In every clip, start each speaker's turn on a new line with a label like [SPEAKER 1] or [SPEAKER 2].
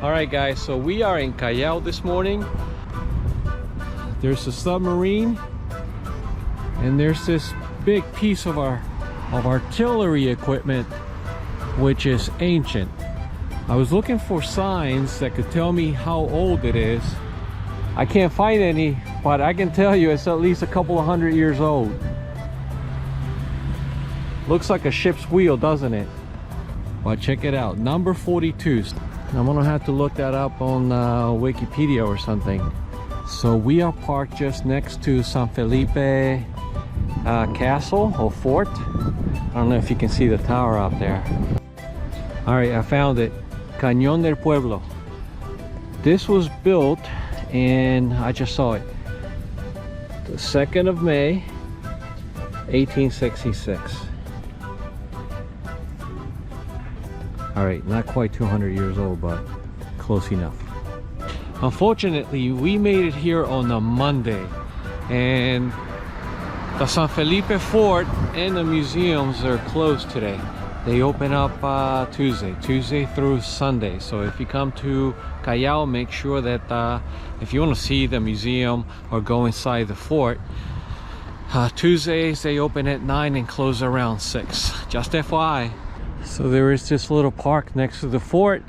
[SPEAKER 1] All right, guys, so we are in Callao this morning. There's a submarine, and there's this big piece of artillery equipment, which is ancient. I was looking for signs that could tell me how old it is. I can't find any, but I can tell you it's at least a couple of 100 years old. Looks like a ship's wheel, doesn't it? But check it out, number 42. I'm gonna have to look that up on Wikipedia or something. So we are parked just next to San Felipe castle or fort. I don't know if you can see the tower out there. All right, I found it. Cañón del Pueblo. This was built, and I just saw it, the 2nd of May 1866. All right, not quite 200 years old, but close enough. Unfortunately, we made it here on a Monday, and the San Felipe Fort and the museums are closed today. They open up Tuesday through Sunday. So if you come to Callao, make sure that if you want to see the museum or go inside the fort, Tuesdays they open at 9 and close around 6. Just FYI. So there is this little park next to the fort.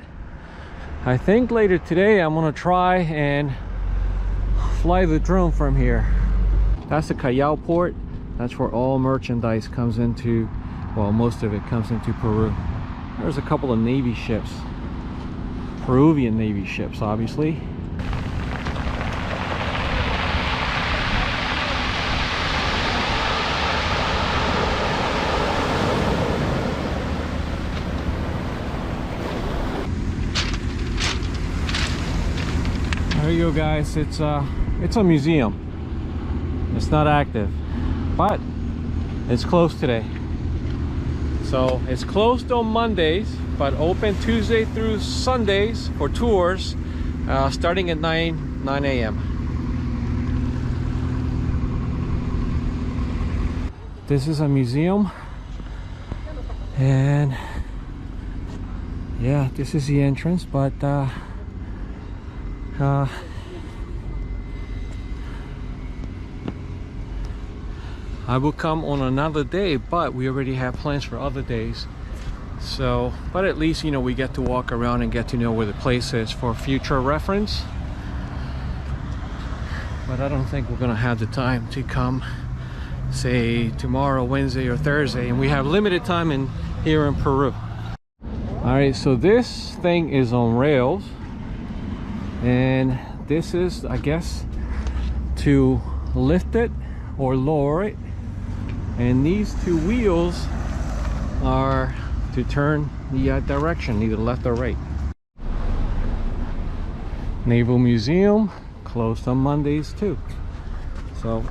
[SPEAKER 1] I think later today I'm gonna try and fly the drone from here. That's the Callao port. That's where all merchandise comes into, well, most of it comes into Peru. There's a couple of Navy ships, Peruvian Navy ships, obviously. There you go, guys. It's a museum. It's not active, but it's closed today. So it's closed on Mondays, but open Tuesday through Sundays for tours, starting at 9 a.m. This is a museum, and yeah, this is the entrance, but I will come on another day, but we already have plans for other days. So, but at least, you know, we get to walk around and get to know where the place is for future reference. But I don't think we're gonna have the time to come, say, tomorrow, Wednesday or Thursday, and we have limited time here in Peru. All right, so this thing is on rails, and this is, I guess, to lift it or lower it, and these two wheels are to turn the direction, either left or right. Naval Museum closed on Mondays too. So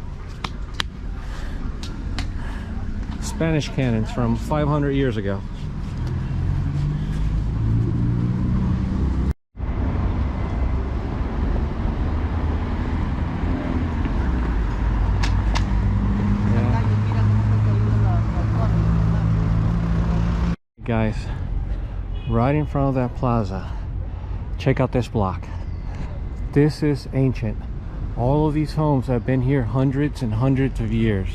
[SPEAKER 1] Spanish cannons from 500 years ago. Guys, right in front of that plaza, check out this block. This is ancient. All of these homes have been here hundreds and hundreds of years.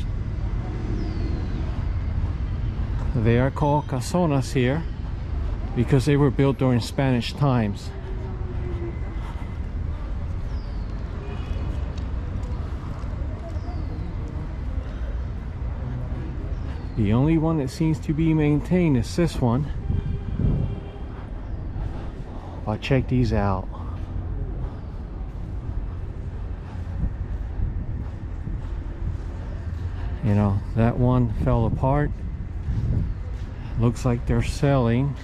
[SPEAKER 1] They are called casonas here because they were built during Spanish times. The only one that seems to be maintained is this one. But check these out. You know, that one fell apart. Looks like they're selling.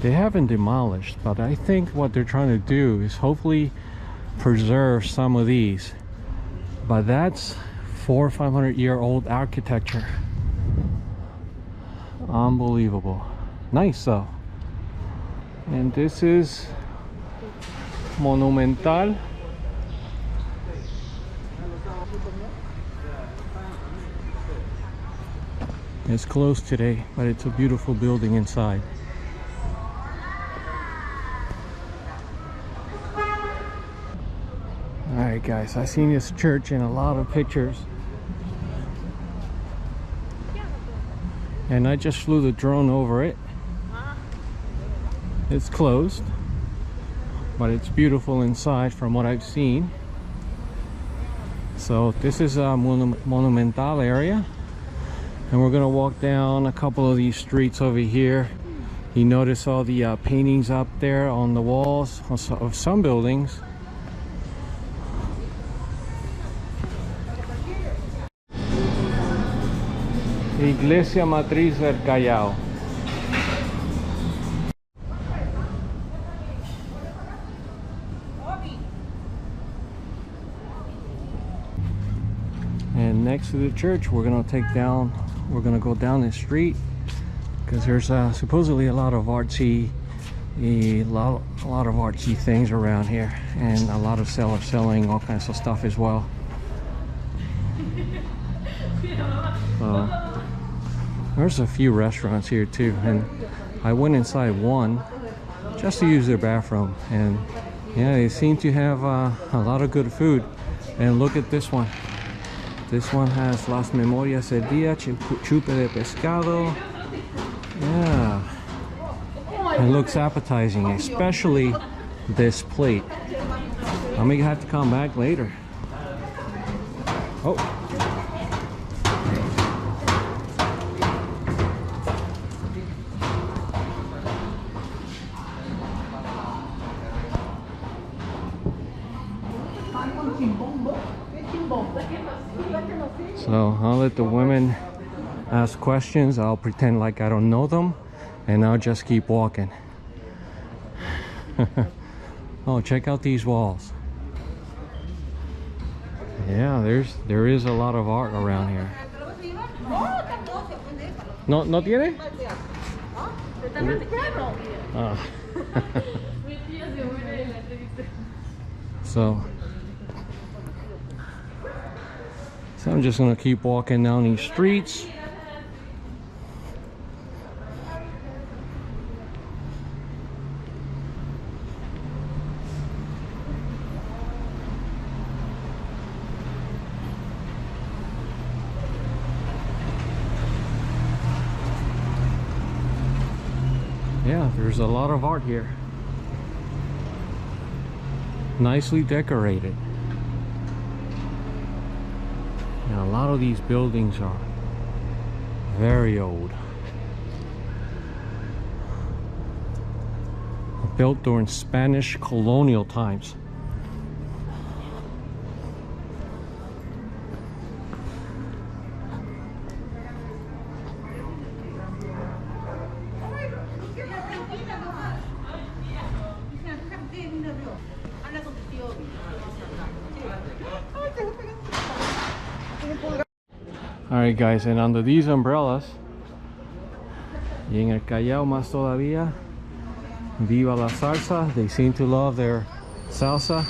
[SPEAKER 1] They haven't demolished, but I think what they're trying to do is hopefully preserve some of these. But that's 400 or 500 year old architecture. Unbelievable. Nice though. And this is Monumental. It's closed today, but it's a beautiful building inside. Alright guys, I've seen this church in a lot of pictures. And I just flew the drone over it. It's closed, but it's beautiful inside from what I've seen. So this is a monumental area. And we're gonna walk down a couple of these streets over here. You notice all the paintings up there on the walls of some buildings. Iglesia Matriz del Callao. And next to the church, we're gonna go down this street because there's supposedly a lot of artsy things around here, and a lot of sellers selling all kinds of stuff as well. There's a few restaurants here too, and I went inside one just to use their bathroom, and yeah, they seem to have a lot of good food. And look at this one. This one has Las Memorias del Día, chupe de pescado. Yeah, it looks appetizing, especially this plate. I may have to come back later. Oh. So I'll let the women ask questions. I'll pretend like I don't know them, and I'll just keep walking. Oh, check out these walls. Yeah, there is a lot of art around here. No tiene? Ah. So I'm just gonna keep walking down these streets. Yeah, there's a lot of art here. Nicely decorated. And a lot of these buildings are very old. Built during Spanish colonial times. Alright guys, and under these umbrellas, y en el Callao más todavía, viva la salsa. They seem to love their salsa.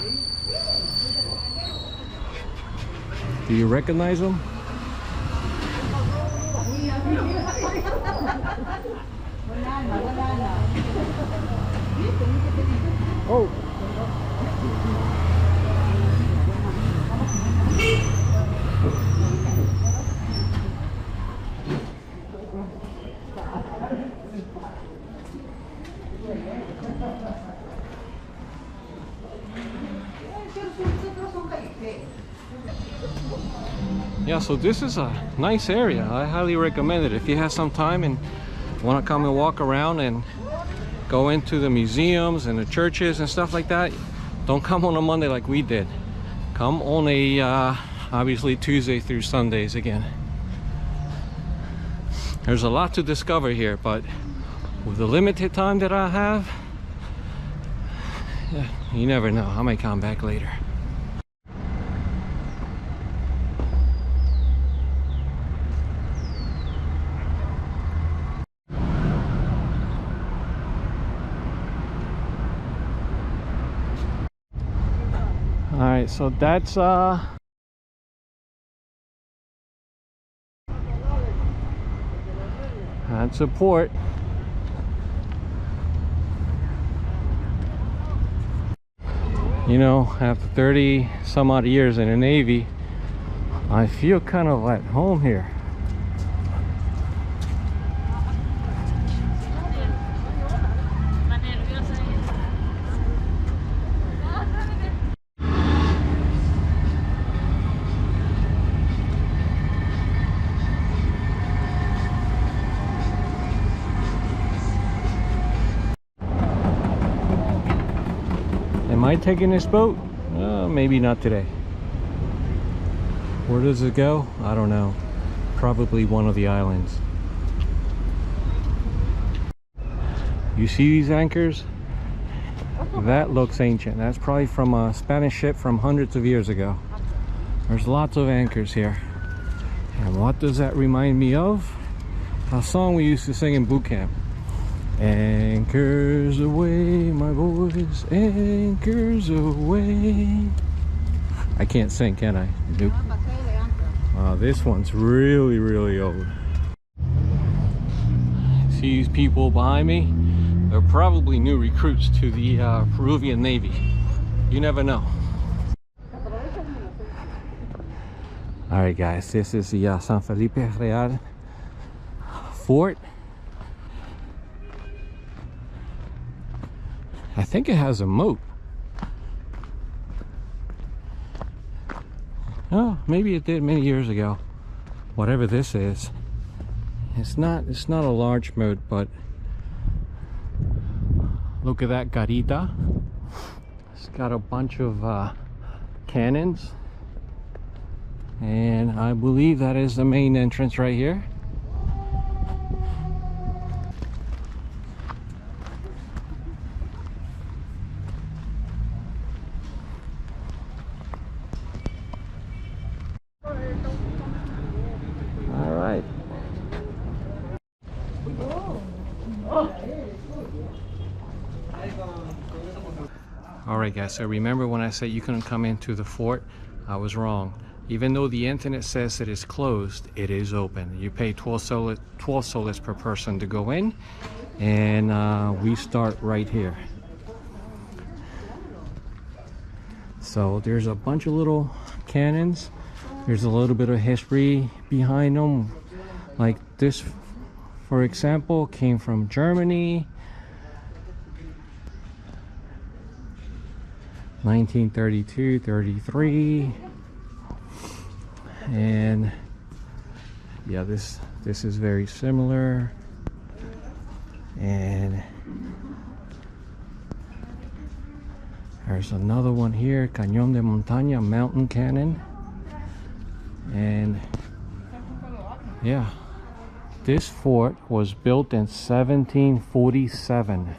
[SPEAKER 1] Do you recognize them? Oh! Yeah, so this is a nice area. I highly recommend it. If you have some time and want to come and walk around and go into the museums and the churches and stuff like that, don't come on a Monday like we did. Come on a obviously Tuesday through Sundays again. There's a lot to discover here, but with the limited time that I have, yeah, you never know. I might come back later. Alright, so that's support. You know, after 30 some odd years in the Navy, I feel kind of at home here. Am I taking this boat? Maybe not today. Where does it go? I don't know. Probably one of the islands. You see these anchors? That looks ancient. That's probably from a Spanish ship from hundreds of years ago. There's lots of anchors here. And what does that remind me of? A song we used to sing in boot camp. Anchors away, my boys, anchors away. I can't sing, can I? Nope. This one's really, really old. See these people behind me? They're probably new recruits to the Peruvian Navy. You never know. Alright guys, this is the San Felipe Real Fort. I think it has a moat. Oh, maybe it did many years ago. Whatever this is, it's not a large moat, but look at that garita. It's got a bunch of cannons, and I believe that is the main entrance right here. Alright guys, so remember when I said you couldn't come into the fort? I was wrong. Even though the internet says it is closed, it is open. You pay 12 soles per person to go in, and we start right here. So there's a bunch of little cannons. There's a little bit of history behind them. Like this, for example, came from Germany. 1932, 33, and yeah, this is very similar. And there's another one here, Cañón de Montaña, mountain cannon. And yeah, this fort was built in 1747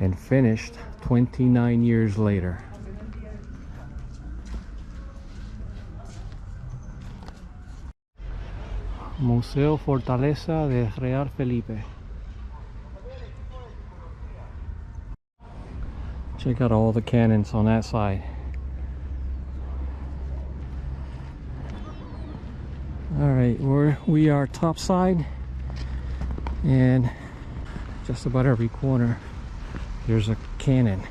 [SPEAKER 1] and finished 29 years later. Museo Fortaleza Real Felipe. Check out all the cannons on that side. Alright, we are topside, and just about every corner there's a cannon.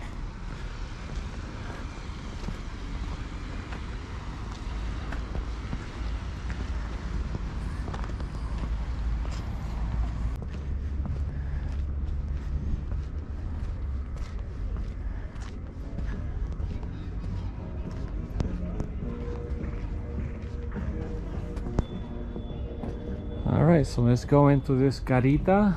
[SPEAKER 1] Alright, so let's go into this garita.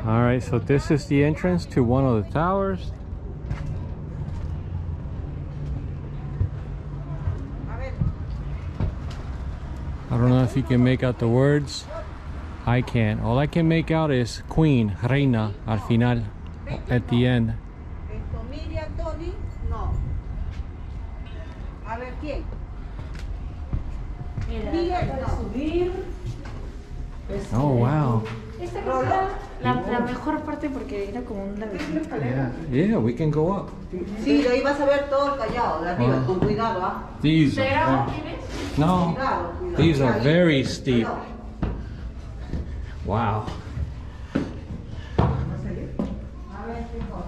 [SPEAKER 1] Alright, so this is the entrance to one of the towers. I don't know if you can make out the words. I can't. All I can make out is Queen, Reina, al final, at the end.
[SPEAKER 2] A ver, ¿quién?
[SPEAKER 3] Mira,
[SPEAKER 2] Miguel,
[SPEAKER 3] para
[SPEAKER 2] no.
[SPEAKER 3] subir.
[SPEAKER 1] Oh, wow.
[SPEAKER 3] Esta cosa la mejor parte porque era como un laberinto.
[SPEAKER 1] Yeah, we can go up.
[SPEAKER 2] Sí, de ahí vas a ver todo el Callao, de arriba,
[SPEAKER 1] Ah.
[SPEAKER 2] con cuidado, ¿ah?
[SPEAKER 1] These
[SPEAKER 3] ¿Pero
[SPEAKER 1] are,
[SPEAKER 3] tienes?
[SPEAKER 1] no,
[SPEAKER 2] Cuidado, cuidado.
[SPEAKER 1] these are
[SPEAKER 2] Ahí.
[SPEAKER 1] very steep.
[SPEAKER 2] Cuidado.
[SPEAKER 1] Wow.
[SPEAKER 2] A ver, hijo.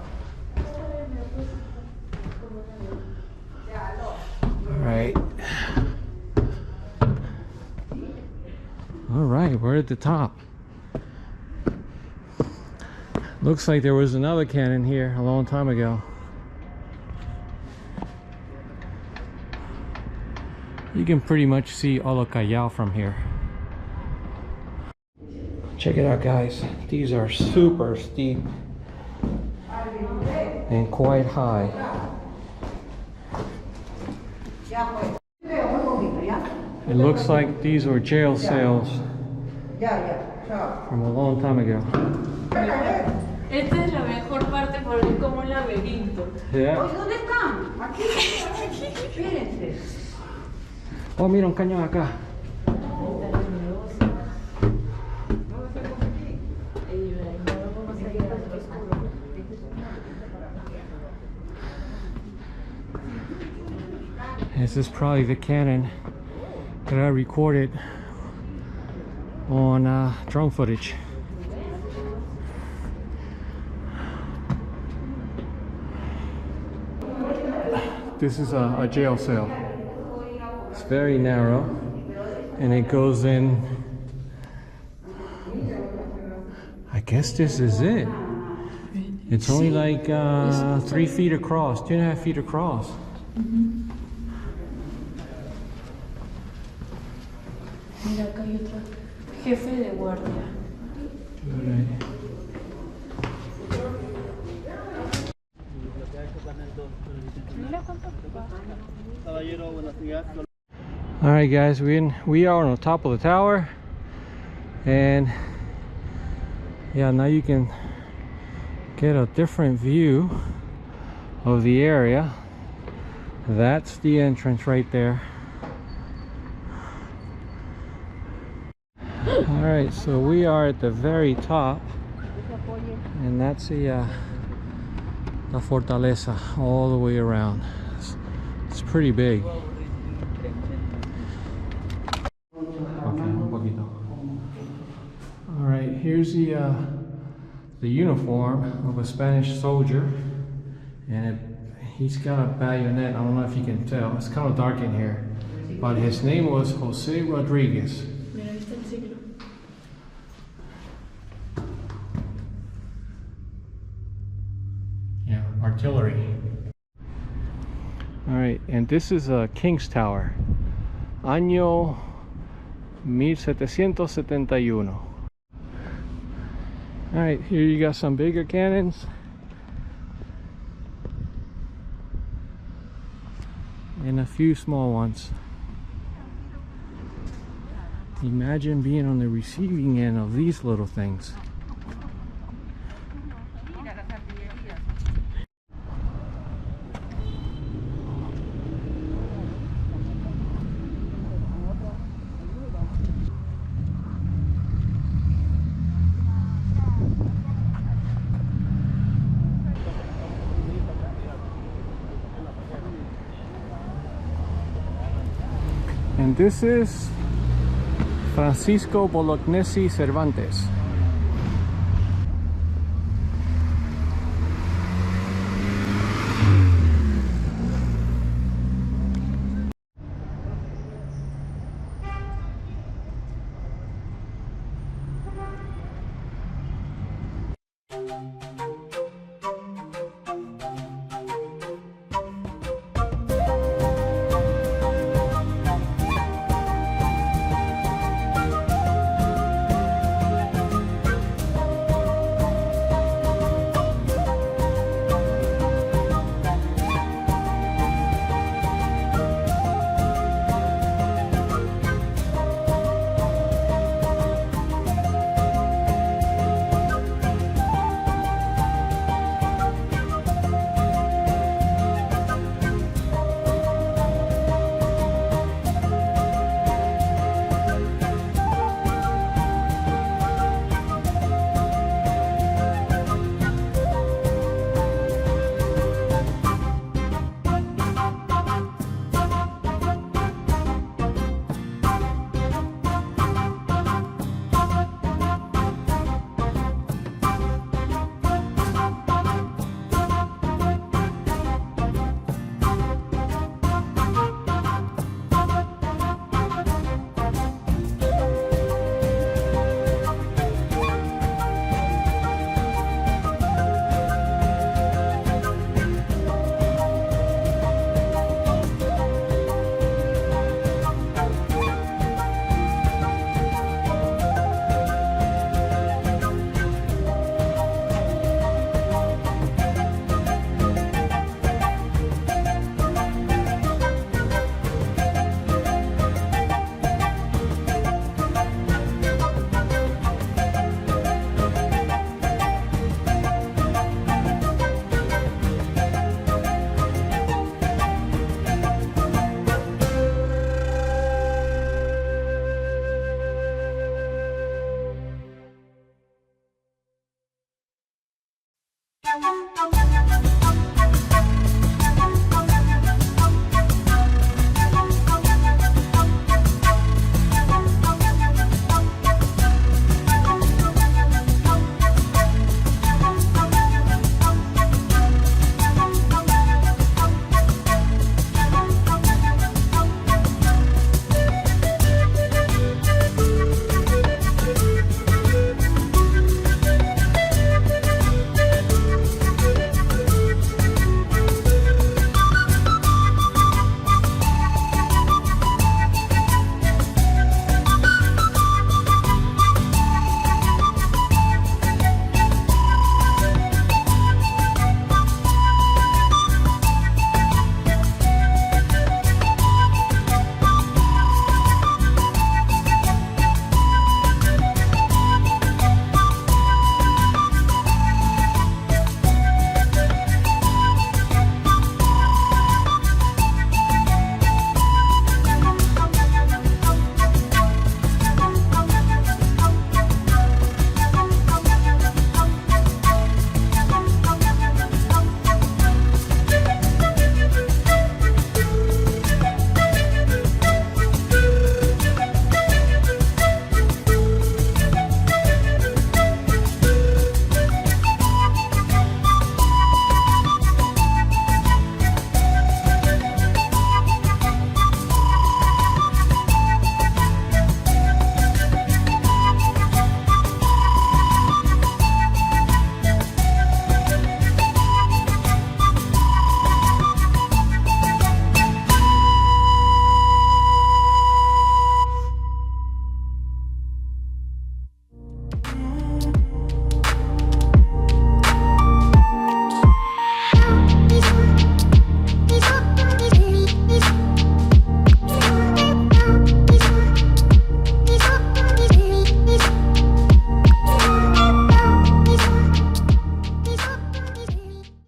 [SPEAKER 1] All right, we're at the top. Looks like there was another cannon here a long time ago. You can pretty much see all of Callao from here. Check it out, guys. These are super steep and quite high. It looks like these were jail cells from a long time ago.
[SPEAKER 3] Esta es la mejor parte porque es como un laberinto.
[SPEAKER 1] Yeah.
[SPEAKER 2] Oye, ¿dónde están? Aquí. Espérense.
[SPEAKER 1] Oh, mira un cañón acá. This is probably the cannon that I recorded on drone footage. This is a jail cell. It's very narrow and it goes in. I guess this is it. It's only like 3 feet across, 2.5 feet across.
[SPEAKER 3] Mira, acá hay otro jefe de guardia.
[SPEAKER 1] All right, guys, we are on the top of the tower, and yeah, now you can get a different view of the area. That's the entrance right there. All right, so we are at the very top, and that's the Fortaleza all the way around. It's pretty big. All right, here's the uniform of a Spanish soldier, and he's got a bayonet. I don't know if you can tell. It's kind of dark in here, but his name was Jose Rodriguez.
[SPEAKER 3] Mira, ahí está el siglo.
[SPEAKER 1] Yeah, artillery. All right, and this is a King's Tower, Anyo 1771. All right, here you got some bigger cannons. And a few small ones. Imagine being on the receiving end of these little things. And this is Francisco Bolognesi Cervantes.